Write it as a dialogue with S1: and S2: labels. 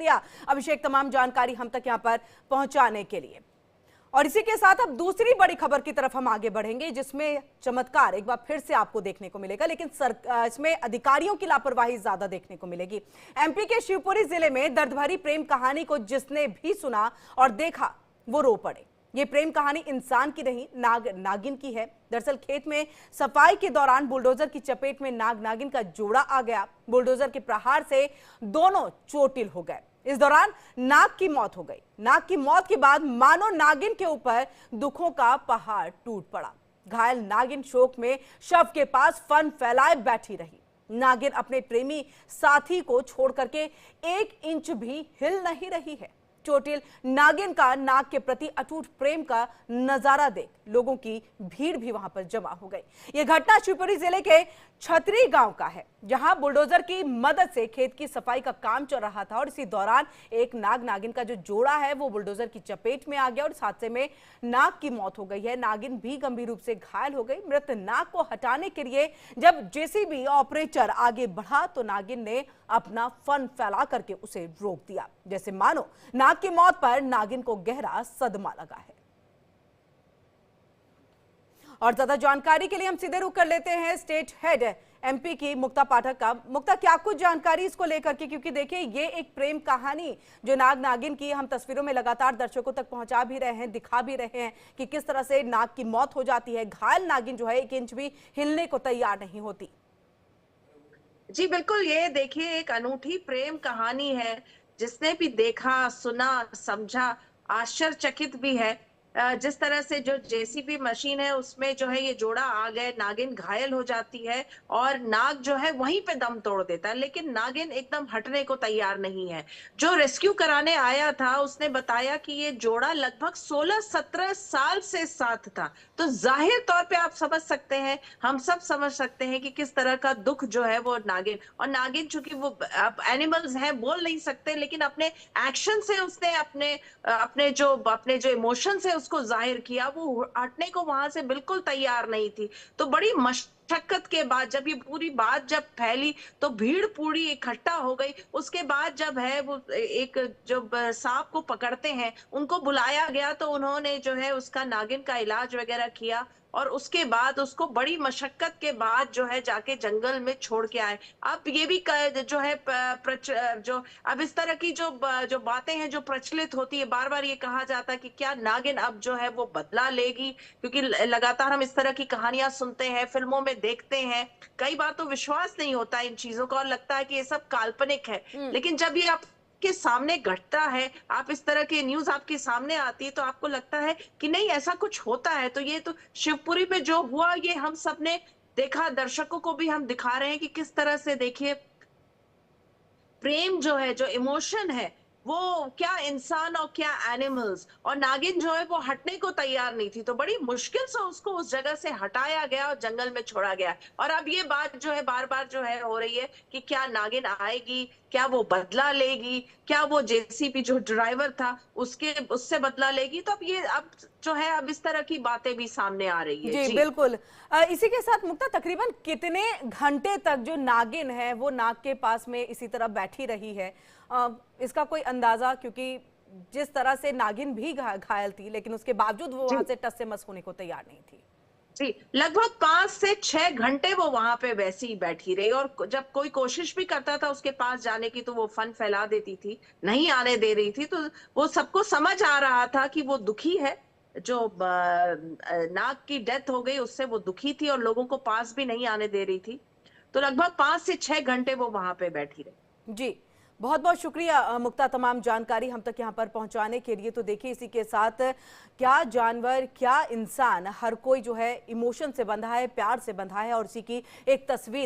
S1: शुक्रिया अभिषेक तमाम जानकारी हम तक यहाँ पर पहुंचाने के लिए। और इसी के साथ अब दूसरी बड़ी खबर की तरफ हम आगे बढ़ेंगे, जिसमें चमत्कार एक बार फिर से आपको देखने को मिलेगा, लेकिन इसमें अधिकारियों की लापरवाही ज्यादा देखने को मिलेगी। एमपी के शिवपुरी जिले में दर्द भरी प्रेम कहानी को जिसने भी सुना और देखा वो रो पड़े। ये प्रेम कहानी इंसान की नहीं, नागिन की है। दरअसल खेत में सफाई के दौरान बुलडोजर की चपेट में नागिन का जोड़ा आ गया। बुलडोजर के प्रहार से दोनों चोटिल हो गए। इस दौरान नाग की मौत हो गई। नाग की मौत के बाद मानो नागिन के ऊपर दुखों का पहाड़ टूट पड़ा। घायल नागिन शोक में शव के पास फन फैलाए बैठी रही। नागिन अपने प्रेमी साथी को छोड़ करके 1 इंच भी हिल नहीं रही है। चोटिल नागिन का नाग के प्रति अटूट प्रेम का नजारा देख लोगों की भीड़ भी वहां पर जमा हो गई। यह घटना शिवपुरी जिले के छतरी गांव का है, जहां बुलडोजर की मदद से खेत की सफाई का काम चल रहा था और इसी दौरान एक नागिन का जो जोड़ा है वो बुलडोजर की चपेट में आ गया और इस हादसे में नाग की मौत हो गई है। नागिन भी गंभीर रूप से घायल हो गई। मृत नाग को हटाने के लिए जब जेसीबी ऑपरेटर आगे बढ़ा तो नागिन ने अपना फन फैला करके उसे रोक दिया, जैसे मानो नाग की मौत पर नागिन को गहरा सदमा लगा है। और ज्यादा जानकारी के लिए हम सीधे रुख कर लेते हैं स्टेट हेड एमपी की मुक्ता पाठक का। मुक्ता, क्या कुछ जानकारी इसको लेकर के, क्योंकि देखिए ये एक प्रेम कहानी जो नागिन की हम तस्वीरों में लगातार दर्शकों तक पहुंचा भी रहे हैं, दिखा भी रहे हैं कि किस तरह से नाग की मौत हो जाती है। घायल नागिन जो है 1 इंच भी हिलने को तैयार नहीं होती।
S2: जी बिल्कुल, ये देखिए एक अनूठी प्रेम कहानी है। जिसने भी देखा, सुना, समझा, आश्चर्यचकित भी है। जिस तरह से जो जेसीबी मशीन है उसमें जो है ये जोड़ा आ गए, नागिन घायल हो जाती है और नाग जो है वहीं पे दम तोड़ देता है, लेकिन नागिन एकदम हटने को तैयार नहीं है। जो रेस्क्यू कराने आया था उसने बताया कि ये जोड़ा लगभग 16-17 साल से साथ था। तो जाहिर तौर पे आप समझ सकते हैं, हम सब समझ सकते हैं कि किस तरह का दुख जो है वो नागिन चूंकि वो एनिमल्स हैं, बोल नहीं सकते, लेकिन अपने एक्शन से उसने अपने जो इमोशंस है उसको जाहिर किया। वो हटने को वहां से बिल्कुल तैयार नहीं थी। तो बड़ी मशक्कत के बाद जब ये पूरी बात जब फैली तो भीड़ पूरी इकट्ठा हो गई। उसके बाद जब है वो एक जब सांप को पकड़ते हैं उनको बुलाया गया तो उन्होंने जो है उसका नागिन का इलाज वगैरह किया और उसके बाद उसको बड़ी मशक्कत के बाद जो है जाके जंगल में छोड़ के आए। अब ये भी जो है जो अब इस तरह की जो बातें हैं जो प्रचलित होती है, बार बार ये कहा जाता है कि क्या नागिन अब जो है वो बदला लेगी, क्योंकि लगातार हम इस तरह की कहानियां सुनते हैं, फिल्मों में देखते हैं। कई बार तो विश्वास नहीं होता इन चीजों का और लगता है कि ये सब काल्पनिक है, लेकिन जब ये आप के सामने घटता है, आप इस तरह की न्यूज आपके सामने आती है तो आपको लगता है कि नहीं ऐसा कुछ होता है। तो ये तो शिवपुरी में जो हुआ ये हम सब ने देखा, दर्शकों को भी हम दिखा रहे हैं कि किस तरह से देखिए प्रेम जो है, जो इमोशन है, वो क्या इंसान और क्या एनिमल्स। और नागिन जो है वो हटने को तैयार नहीं थी, तो बड़ी मुश्किल से उसको उस जगह से हटाया गया और जंगल में छोड़ा गया। और अब ये बात जो है बार बार जो है हो रही है कि क्या नागिन आएगी, क्या वो बदला लेगी, क्या वो जेसीबी जो ड्राइवर था उससे बदला लेगी। तो अब जो है अब इस तरह की बातें भी सामने आ रही है।
S1: जी बिल्कुल। इसी के साथ मुक्ता, तकरीबन कितने घंटे तक जो नागिन है वो नाग के पास में इसी तरह बैठी रही है, इसका कोई अंदाजा? क्योंकि जिस तरह से नागिन भी घायल थी लेकिन उसके बावजूद वो वहां से टस से मस होने को तैयार नहीं थी।
S2: जी, लगभग 5 से 6 घंटे वो वहां पे वैसे ही बैठी रही और जब कोई कोशिश भी करता था उसके पास जाने की तो वो फन फैला देती थी, नहीं आने दे रही थी। तो वो सबको समझ आ रहा था कि वो दुखी है, जो नाग की डेथ हो गई उससे वो दुखी थी और लोगों को पास भी नहीं आने दे रही थी। तो लगभग 5 से 6 घंटे वो वहां पे बैठी रही।
S1: जी, बहुत बहुत शुक्रिया मुक्ता, तमाम जानकारी हम तक यहाँ पर पहुँचाने के लिए। तो देखिए इसी के साथ क्या जानवर, क्या इंसान, हर कोई जो है इमोशन से बंधा है, प्यार से बंधा है और इसी की एक तस्वीर